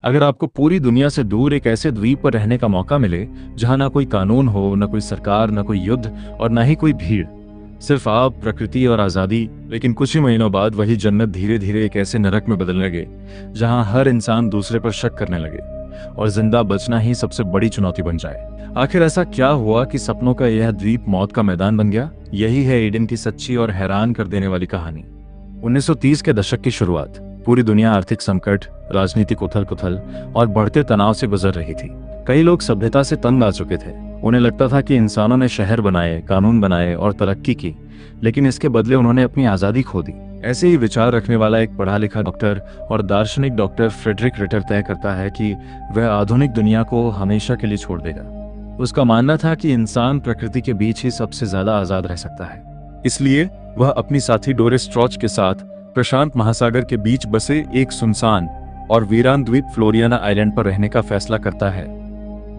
अगर आपको पूरी दुनिया से दूर एक ऐसे द्वीप पर रहने का मौका मिले जहां ना कोई कानून हो, ना कोई सरकार, ना कोई युद्ध और ना ही कोई भीड़, सिर्फ आप, प्रकृति और आज़ादी, लेकिन कुछ ही महीनों बाद वही जन्नत धीरे धीरे एक ऐसे नरक में बदलने लगे जहां हर इंसान दूसरे पर शक करने लगे और जिंदा बचना ही सबसे बड़ी चुनौती बन जाए। आखिर ऐसा क्या हुआ कि सपनों का यह द्वीप मौत का मैदान बन गया? यही है एडन की सच्ची और हैरान कर देने वाली कहानी। 1930 के दशक की शुरुआत। पूरी दुनिया आर्थिक संकट, राजनीतिक उथल-पुथल और बढ़ते तनाव से गुजर रही थी। कई लोग सभ्यता से तंग आ चुके थे। उन्हें लगता था कि इंसानों ने शहर बनाए, कानून बनाए और तरक्की की, लेकिन इसके बदले उन्होंने अपनी आज़ादी खो दी। ऐसे ही विचार रखने वाला एक पढ़ा लिखा डॉक्टर और दार्शनिक डॉक्टर फ्रेडरिक रिटर तय करता है कि वह आधुनिक दुनिया को हमेशा के लिए छोड़ देगा। उसका मानना था कि इंसान प्रकृति के बीच ही सबसे ज्यादा आजाद रह सकता है। इसलिए वह अपनी साथी डोरिस स्ट्रॉच के साथ प्रशांत महासागर के बीच बसे एक सुनसान और वीरान द्वीप फ्लोरियाना आइलैंड पर रहने का फैसला करता है।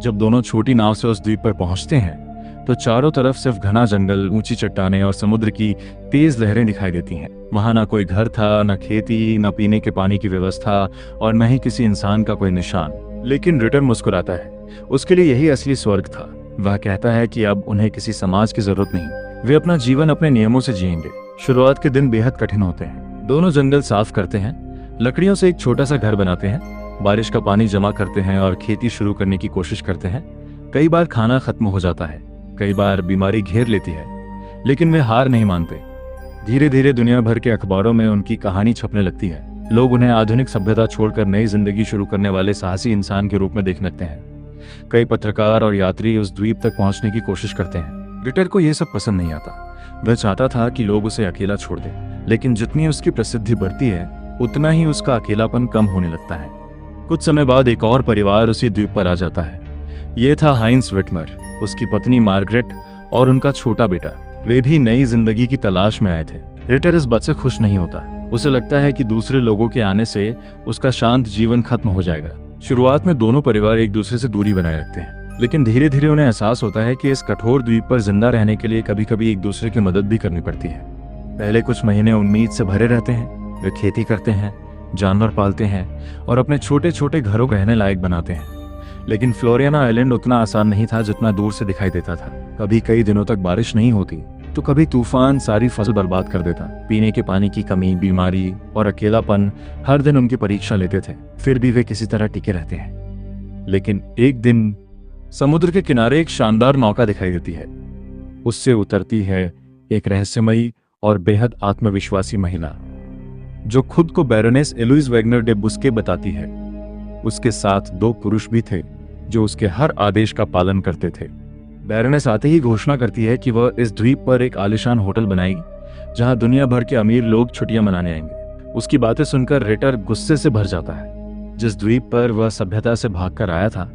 जब दोनों छोटी नाव से उस द्वीप पर पहुंचते हैं तो चारों तरफ सिर्फ घना जंगल, ऊंची चट्टानें और समुद्र की तेज लहरें दिखाई देती हैं। वहां ना कोई घर था, न खेती, न पीने के पानी की व्यवस्था और न ही किसी इंसान का कोई निशान। लेकिन रिटर मुस्कुराता है। उसके लिए यही असली स्वर्ग था। वह कहता है कि अब उन्हें किसी समाज की जरूरत नहीं, वे अपना जीवन अपने नियमों से जिएंगे। शुरुआत के दिन बेहद कठिन होते हैं। दोनों जंगल साफ करते हैं, लकड़ियों से एक छोटा सा घर बनाते हैं, बारिश का पानी जमा करते हैं और खेती शुरू करने की कोशिश करते हैं। कई बार खाना खत्म हो जाता है, कई बार बीमारी घेर लेती है, लेकिन वे हार नहीं मानते। धीरे धीरे दुनिया भर के अखबारों में उनकी कहानी छपने लगती है। लोग उन्हें आधुनिक सभ्यता छोड़कर नई जिंदगी शुरू करने वाले साहसी इंसान के रूप में देखने लगते हैं। कई पत्रकार और यात्री उस द्वीप तक पहुंचने की कोशिश करते हैं। रिटर को यह सब पसंद नहीं आता। वह चाहता था कि लोग उसे अकेला छोड़ दें, लेकिन जितनी उसकी प्रसिद्धि बढ़ती है उतना ही उसका अकेलापन कम होने लगता है। कुछ समय बाद एक और परिवार उसी द्वीप पर आ जाता है। ये था हाइंस विटमर, उसकी पत्नी मार्गरेट और उनका छोटा बेटा। वे भी नई जिंदगी की तलाश में आए थे। रिटर इस बात से खुश नहीं होता। उसे लगता है कि दूसरे लोगों के आने से उसका शांत जीवन खत्म हो जाएगा। शुरुआत में दोनों परिवार एक दूसरे से दूरी बनाए रखते हैं, लेकिन धीरे धीरे उन्हें एहसास होता है कि इस कठोर द्वीप पर जिंदा रहने के लिए कभी कभी एक दूसरे की मदद भी करनी पड़ती है। पहले कुछ महीने उम्मीद से भरे रहते हैं। वे खेती करते हैं, जानवर पालते हैं और अपने छोटे छोटे घरों को रहने लायक बनाते हैं। लेकिन फ्लोरियाना आइलैंड उतना आसान नहीं था जितना दूर से दिखाई देता था। कभी कई दिनों तक बारिश नहीं होती तो कभी तूफान सारी फसल बर्बाद कर देता। पीने के पानी की कमी, बीमारी और अकेलापन हर दिन उनकी परीक्षा लेते थे। फिर भी वे किसी तरह टिके रहते हैं। लेकिन एक दिन समुद्र के किनारे एक शानदार नौका दिखाई देती है। उससे उतरती है एक रहस्यमयी और बेहद आत्मविश्वासी महिला, जो खुद को बैरोनेस एलोइस वैगनर डे बुस्के बताती है। उसके साथ दो पुरुष भी थे जो उसके हर आदेश का पालन करते थे। बैरोनेस आते ही घोषणा करती है कि वह इस द्वीप पर एक आलीशान होटल बनाएगी जहां दुनिया भर के अमीर लोग छुट्टियां मनाने आएंगे। उसकी बातें सुनकर रिटर गुस्से से भर जाता है। जिस द्वीप पर वह सभ्यता से भागकर आया था,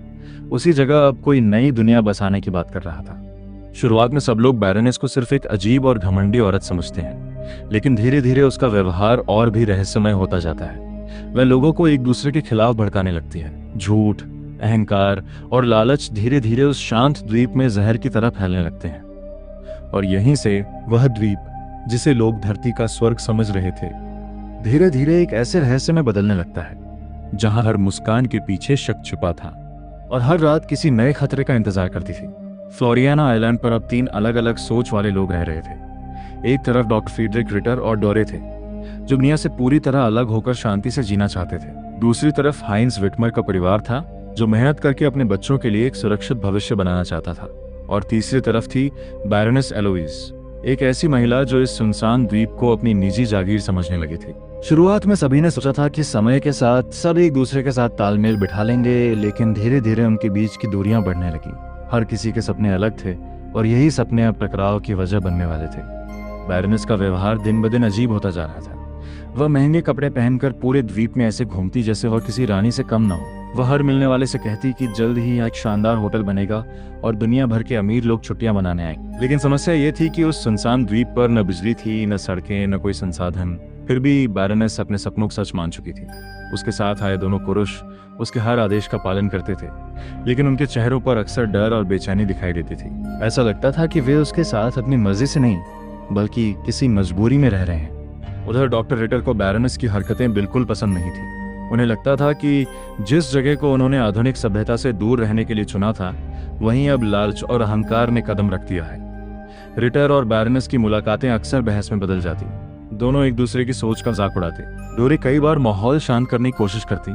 उसी जगह अब कोई नई दुनिया बसाने की बात कर रहा था। शुरुआत में सब लोग बैरोनेस को सिर्फ एक अजीब और घमंडी औरत समझते हैं, लेकिन धीरे धीरे उसका व्यवहार और भी रहस्यमय होता जाता है। वह लोगों को एक दूसरे के खिलाफ भड़काने लगती है। झूठ, अहंकार और लालच धीरे धीरे उस शांत द्वीप में जहर की तरह फैलने लगते हैं। और यहीं से वह द्वीप, जिसे लोग धरती का स्वर्ग समझ रहे थे, धीरे धीरे एक ऐसे रहस्य में बदलने लगता है जहां हर मुस्कान के पीछे शक छुपा था और हर रात किसी नए खतरे का इंतजार करती थी। फ्लोरियाना आइलैंड पर अब 3 अलग अलग सोच वाले लोग रह रहे थे। एक तरफ डॉक्टर फ्रेडरिक रिटर और डोरे थे, जो दुनिया से पूरी तरह अलग होकर शांति से जीना चाहते थे। दूसरी तरफ हाइंस विटमर का परिवार था, जो मेहनत करके अपने बच्चों के लिए एक सुरक्षित भविष्य बनाना चाहता था। और तीसरी तरफ थी बैरोनेस एलोइस, एक ऐसी महिला जो इस सुनसान द्वीप को अपनी निजी जागीर समझने लगी थी। शुरुआत में सभी ने सोचा था कि समय के साथ सब एक दूसरे के साथ तालमेल बिठा लेंगे, लेकिन धीरे धीरे उनके बीच की दूरियां बढ़ने लगी। हर किसी के सपने अलग थे और यही सपने अब टकराव की वजह बनने वाले थे। बैरोनेस का व्यवहार दिन ब दिन अजीब होता जा रहा था। वह महंगे कपड़े पहनकर पूरे द्वीप में ऐसे घूमती जैसे वह किसी रानी से कम ना हो। वह हर मिलने वाले से कहती कि जल्द ही एक शानदार होटल बनेगा और दुनिया भर के अमीर लोग छुट्टियां मनाने आएंगे। लेकिन समस्या ये थी कि उस सुनसान द्वीप पर न बिजली थी, न सड़कें, न कोई संसाधन। फिर भी बैरोनेस अपने सपनों को सच मान चुकी थी। उसके साथ आए दोनों पुरुष उसके हर आदेश का पालन करते थे, लेकिन उनके चेहरों पर अक्सर डर और बेचैनी दिखाई देती थी। ऐसा लगता था कि वे उसके साथ अपनी मर्जी से नहीं, बल्कि किसी मजबूरी में रह रहे हैं। उधर डॉक्टर रिटर को बैरोनेस की हरकतें बिल्कुल पसंद नहीं थी। उन्हें लगता था कि जिस जगह को उन्होंने आधुनिक सभ्यता से दूर रहने के लिए चुना था, वहीं अब लालच और अहंकार ने कदम रख दिया है। रिटर और बैरनेस की मुलाकातें अक्सर बहस में बदल जाती। दोनों एक दूसरे की सोच का मजाक उड़ाते। डोरी कई बार माहौल शांत करने की कोशिश करती,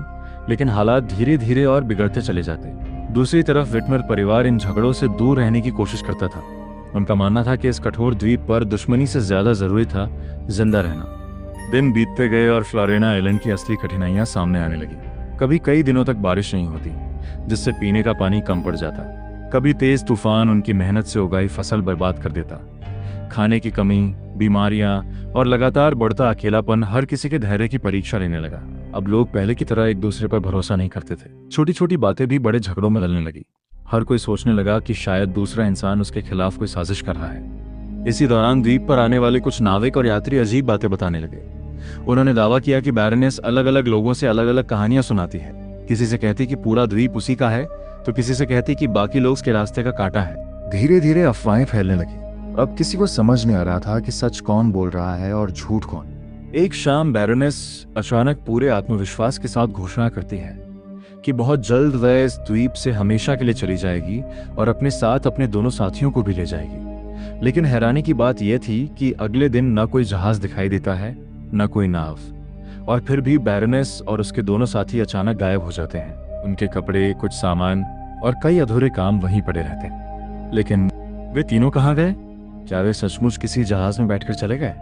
लेकिन हालात धीरे धीरे और बिगड़ते चले जाते। दूसरी तरफ विटमर परिवार इन झगड़ों से दूर रहने की कोशिश करता था। उनका मानना था कि इस कठोर द्वीप पर दुश्मनी से ज्यादा जरूरी था जिंदा रहना। दिन बीतते गए और फ्लोरिना आइलैंड की असली कठिनाइयां सामने आने लगी। कभी कई दिनों तक बारिश नहीं होती, जिससे पीने का पानी कम पड़ जाता। कभी तेज तूफान उनकी मेहनत से उगाई फसल बर्बाद कर देता। खाने की कमी, बीमारियां और लगातार बढ़ता अकेलापन हर किसी के धैर्य की परीक्षा लेने लगा। अब लोग पहले की तरह एक दूसरे पर भरोसा नहीं करते थे। छोटी छोटी बातें भी बड़े झगड़ों में बदलने लगी। हर कोई सोचने लगा कि शायद दूसरा इंसान उसके खिलाफ कोई साजिश कर रहा है। इसी दौरान द्वीप पर आने वाले कुछ नाविक और यात्री अजीब बातें बताने लगे। उन्होंने दावा किया कि बैरनेस अलग अलग लोगों से अलग अलग कहानियां सुनाती है। किसी से कहती कि पूरा द्वीप उसी का है, तो किसी से कहती कि बाकी लोग उसके रास्ते का कांटा है। धीरे धीरे अफवाहें फैलने लगी। अब किसी को समझ नहीं आ रहा था कि सच कौन बोल रहा है और झूठ कौन। एक शाम बैरनेस अचानक पूरे आत्मविश्वास के साथ घोषणा करती है कि बहुत जल्द वह इस द्वीप से हमेशा के लिए चली जाएगी और अपने साथ अपने दोनों साथियों को भी ले जाएगी। लेकिन हैरानी की बात यह थी कि अगले दिन न कोई जहाज दिखाई देता है, न कोई नाव, और फिर भी बैरनेस और उसके दोनों साथी अचानक गायब हो जाते हैं। उनके कपड़े, कुछ सामान और कई अधूरे काम वहीं पड़े रहते हैं। लेकिन वे तीनों कहाँ गए? क्या वे सचमुच किसी जहाज में बैठकर चले गए,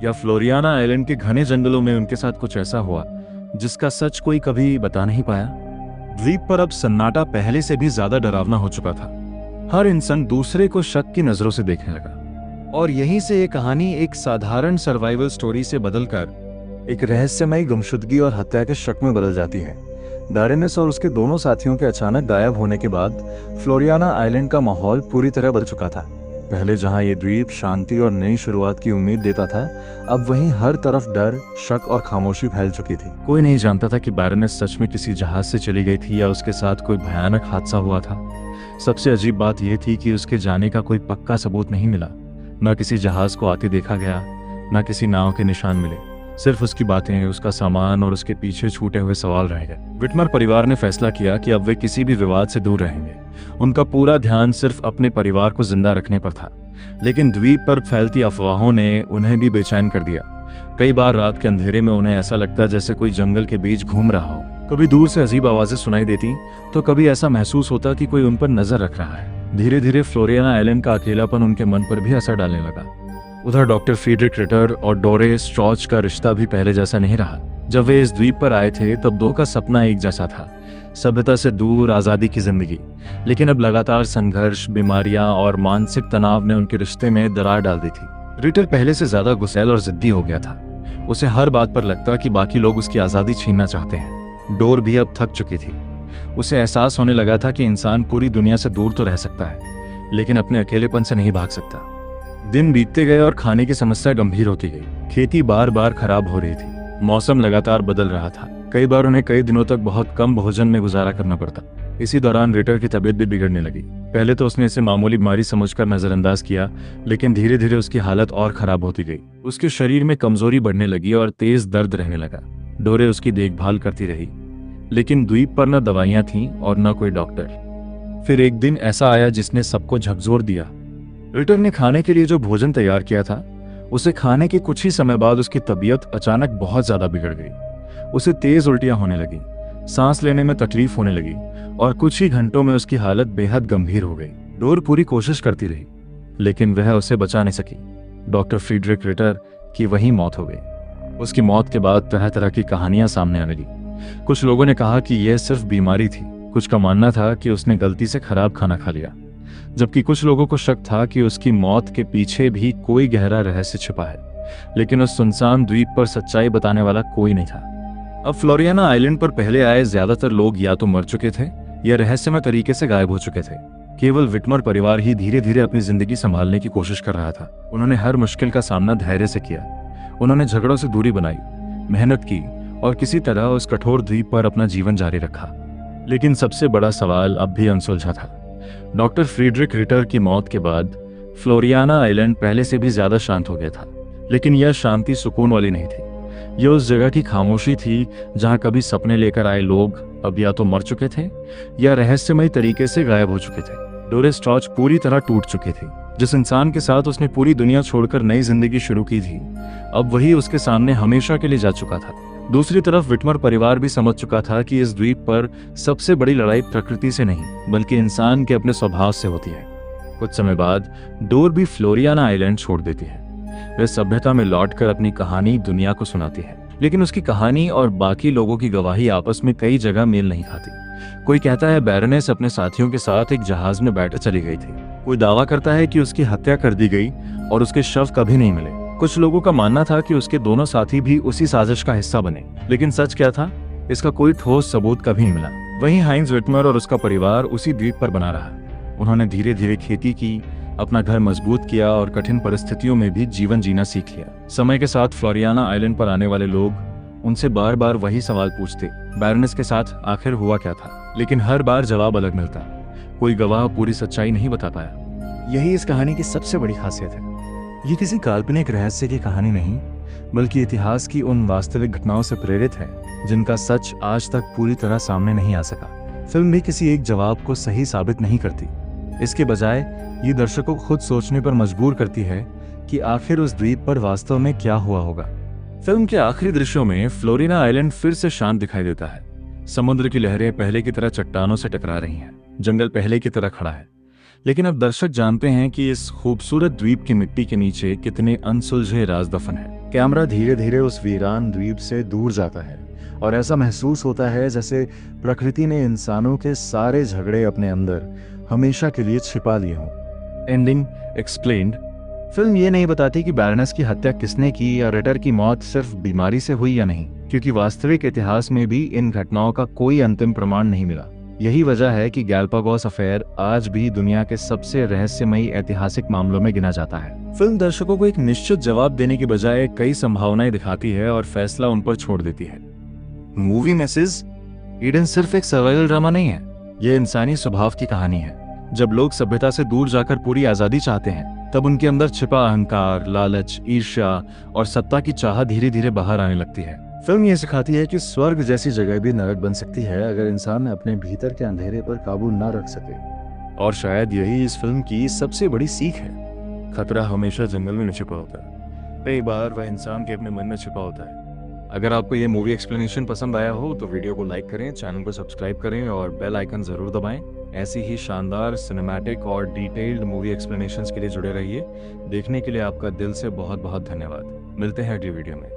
या फ्लोरियाना आइलैंड के घने जंगलों में उनके साथ कुछ ऐसा हुआ जिसका सच कोई कभी बता नहीं पाया? द्वीप पर अब सन्नाटा पहले से भी ज्यादा डरावना हो चुका था। हर इंसान दूसरे को शक की नजरों से देखने लगा, और यहीं से ये कहानी एक साधारण सर्वाइवल स्टोरी से बदलकर एक रहस्यमयी गुमशुदगी और हत्या के शक में बदल जाती है। बैरनेस और उसके दोनों साथियों के अचानक गायब होने के बाद फ्लोरियाना आइलैंड का माहौल पूरी तरह बदल चुका था। पहले जहां ये द्वीप शांति और नई शुरुआत की उम्मीद देता था, अब वहीं हर तरफ डर, शक और खामोशी फैल चुकी थी। कोई नहीं जानता था कि बैरनेस सच में किसी जहाज से चली गई थी या उसके साथ कोई भयानक हादसा हुआ था। सबसे अजीब बात यह थी कि उसके जाने का कोई पक्का सबूत नहीं मिला। न किसी जहाज को आते देखा गया, न किसी नाव के निशान मिले। सिर्फ उसकी बातें, उसका सामान और उसके पीछे छूटे हुए सवाल रह गए। विटमर परिवार ने फैसला किया कि अब वे किसी भी विवाद से दूर रहेंगे। उनका पूरा ध्यान सिर्फ अपने परिवार को जिंदा रखने पर था। लेकिन द्वीप पर फैलती अफवाहों ने उन्हें भी बेचैन कर दिया। कई बार रात के अंधेरे में उन्हें ऐसा लगता जैसे कोई जंगल के बीच घूम रहा हो। कभी दूर से अजीब आवाजें सुनाई देती, तो कभी ऐसा महसूस होता कि कोई उन पर नजर रख रहा है। धीरे धीरे फ्लोरियाना आइलैंड का अकेलापन उनके मन पर भी असर डालने लगा। उधर डॉक्टर फ्रीडरिक रिटर और डोरे स्ट्रॉच का रिश्ता भी पहले जैसा नहीं रहा। जब वे इस द्वीप पर आए थे तब दो का सपना एक जैसा था, सभ्यता से दूर, आजादी की जिंदगी। लेकिन अब लगातार संघर्ष, बीमारियां और मानसिक तनाव ने उनके रिश्ते में दरार डाल दी थी। रिटर पहले से ज्यादा गुस्सैल और जिद्दी हो गया था। उसे हर बात पर लगता कि बाकी लोग उसकी आजादी छीनना चाहते हैं। डोर भी अब थक चुकी थी। उसे एहसास होने लगा था कि इंसान पूरी दुनिया से दूर तो रह सकता है, लेकिन अपने अकेलेपन से नहीं भाग सकता। दिन बीतते गए और खाने की समस्या गंभीर होती गई। खेती बार बार खराब हो रही थी। मौसम लगातार बदल रहा था। कई बार उन्हें कई दिनों तक बहुत कम भोजन में गुजारा करना पड़ता। इसी दौरान रिटर की तबीयत भी बिगड़ने लगी। पहले तो उसने इसे मामूली बीमारी समझकर नजरअंदाज किया, लेकिन धीरे धीरे उसकी हालत और खराब होती गई। उसके शरीर में कमजोरी बढ़ने लगी और तेज दर्द रहने लगा। डोरे उसकी देखभाल करती रही, लेकिन द्वीप पर न दवाइयां थीं और न कोई डॉक्टर। फिर एक दिन ऐसा आया जिसने सबको झकझोर दिया। रिटर ने खाने के लिए जो भोजन तैयार किया था, उसे खाने के कुछ ही समय बाद उसकी तबीयत अचानक बहुत ज्यादा बिगड़ गई। उसे तेज उल्टियां होने लगी, सांस लेने में तकलीफ होने लगी और कुछ ही घंटों में उसकी हालत बेहद गंभीर हो गई। डोर पूरी कोशिश करती रही, लेकिन वह उसे बचा नहीं सकी। डॉक्टर फ्रीडरिक रिटर की वही मौत हो गई। उसकी मौत के बाद तरह तरह की कहानियां सामने आने लगी। कुछ लोगों ने कहा कि यह सिर्फ बीमारी थी, कुछ का मानना था कि उसने गलती से खराब खाना खा लिया, जबकि कुछ लोगों को शक था कि उसकी मौत के पीछे भी कोई गहरा रहस्य छिपा है। लेकिन उस सुनसान द्वीप पर सच्चाई बताने वाला कोई नहीं था। अब फ्लोरियाना आइलैंड पर पहले आए ज्यादातर लोग या तो मर चुके थे या रहस्यमय तरीके से गायब हो चुके थे। केवल विटमर परिवार ही धीरे धीरे अपनी जिंदगी संभालने की कोशिश कर रहा था। उन्होंने हर मुश्किल का सामना धैर्य से किया। उन्होंने झगड़ों से दूरी बनाई, मेहनत की और किसी तरह उस कठोर द्वीप पर अपना जीवन जारी रखा। लेकिन सबसे बड़ा सवाल अब भी अनसुलझा था। डॉक्टर फ्रीडरिक रिटर की मौत के बाद फ्लोरियाना आइलैंड पहले से भी ज्यादा शांत हो गया था, लेकिन यह शांति सुकून वाली नहीं थी। ये उस जगह की खामोशी थी जहां कभी सपने लेकर आए लोग अब या तो मर चुके थे या रहस्यमय तरीके से गायब हो चुके थे। डोरिस स्ट्रॉच पूरी तरह टूट चुकी थी। जिस इंसान के साथ उसने पूरी दुनिया छोड़कर नई जिंदगी शुरू की थी, अब वही उसके सामने हमेशा के लिए जा चुका था। दूसरी तरफ विटमर परिवार भी समझ चुका था कि इस द्वीप पर सबसे बड़ी लड़ाई प्रकृति से नहीं बल्कि इंसान के अपने स्वभाव से होती है। कुछ समय बाद डोर भी फ्लोरियाना आइलैंड छोड़ देती है। वह सभ्यता में लौटकर अपनी कहानी दुनिया को सुनाती है, लेकिन उसकी कहानी और बाकी लोगों की गवाही आपस में कई जगह मेल नहीं खाती। कोई कहता है बैरनेस अपने साथियों के साथ एक जहाज में बैठ चली गई थी। कोई दावा करता है कि उसकी हत्या कर दी गई और उसके शव कभी नहीं मिले। कुछ लोगों का मानना था कि उसके दोनों साथी भी उसी साजिश का हिस्सा बने, लेकिन सच क्या था, इसका कोई ठोस सबूत कभी नहीं मिला। वहीं हाइंज विटमर और उसका परिवार उसी द्वीप पर बना रहा। उन्होंने धीरे धीरे खेती की, अपना घर मजबूत किया और कठिन परिस्थितियों में भी जीवन जीना सीख लिया। समय के साथ फ्लोरियाना आइलैंड पर आने वाले लोग उनसे बार बार वही सवाल पूछते, बैरनेस के साथ आखिर हुआ क्या था? लेकिन हर बार जवाब अलग मिलता। कोई गवाह पूरी सच्चाई नहीं बता पाया। यही इस कहानी की सबसे बड़ी खासियत है। ये किसी काल्पनिक रहस्य की कहानी नहीं, बल्कि इतिहास की उन वास्तविक घटनाओं से प्रेरित है जिनका सच आज तक पूरी तरह सामने नहीं आ सका। फिल्म भी किसी एक जवाब को सही साबित नहीं करती। इसके बजाय ये दर्शकों को खुद सोचने पर मजबूर करती है कि आखिर उस द्वीप पर वास्तव में क्या हुआ होगा। फिल्म के आखिरी दृश्यों में फ्लोरिना आइलैंड फिर से शांत दिखाई देता है। समुद्र की लहरें पहले की तरह चट्टानों से टकरा रही हैं। जंगल पहले की तरह खड़ा है, लेकिन अब दर्शक जानते हैं कि इस खूबसूरत द्वीप की मिट्टी के नीचे कितने अनसुलझे राज दफन है। कैमरा धीरे धीरे उस वीरान द्वीप से दूर जाता है और ऐसा महसूस होता है जैसे प्रकृति ने इंसानों के सारे झगड़े अपने अंदर हमेशा के लिए छिपा लिए हों। Ending explained. फिल्म ये नहीं बताती कि बैरनेस की हत्या किसने की या रिटर की मौत सिर्फ बीमारी से हुई या नहीं, क्योंकि वास्तविक इतिहास में भी इन घटनाओं का कोई अंतिम प्रमाण नहीं मिला। यही वजह है कि गैलापागोस अफेयर आज भी दुनिया के सबसे रहस्यमयी ऐतिहासिक मामलों में गिना जाता है। फिल्म दर्शकों को एक निश्चित जवाब देने की बजाय कई संभावनाएं दिखाती है और फैसला उन पर छोड़ देती है। मूवी मिसेस ईडन सिर्फ एक सर्वाइवल ड्रामा नहीं है, ये इंसानी स्वभाव की कहानी है। जब लोग सभ्यता से दूर जाकर पूरी आजादी चाहते हैं, तब उनके अंदर छिपा अहंकार, लालच, ईर्ष्या और सत्ता की चाह धीरे धीरे बाहर आने लगती है। फिल्म ये सिखाती है कि स्वर्ग जैसी जगह भी नरक बन सकती है अगर इंसान अपने भीतर के अंधेरे पर काबू न रख सके। और शायद यही इस फिल्म की सबसे बड़ी सीख है। खतरा हमेशा जंगल में छिपा होता है, कई बार वह इंसान के अपने मन में छिपा होता है। अगर आपको ये मूवी एक्सप्लेनेशन पसंद आया हो तो वीडियो को लाइक करें, चैनल को सब्सक्राइब करें और बेल आइकन जरूर दबाएं। ऐसी ही शानदार सिनेमैटिक और डिटेल्ड मूवी एक्सप्लेनेशंस के लिए जुड़े रहिए। देखने के लिए आपका दिल से बहुत बहुत धन्यवाद। मिलते हैं अगली वीडियो में।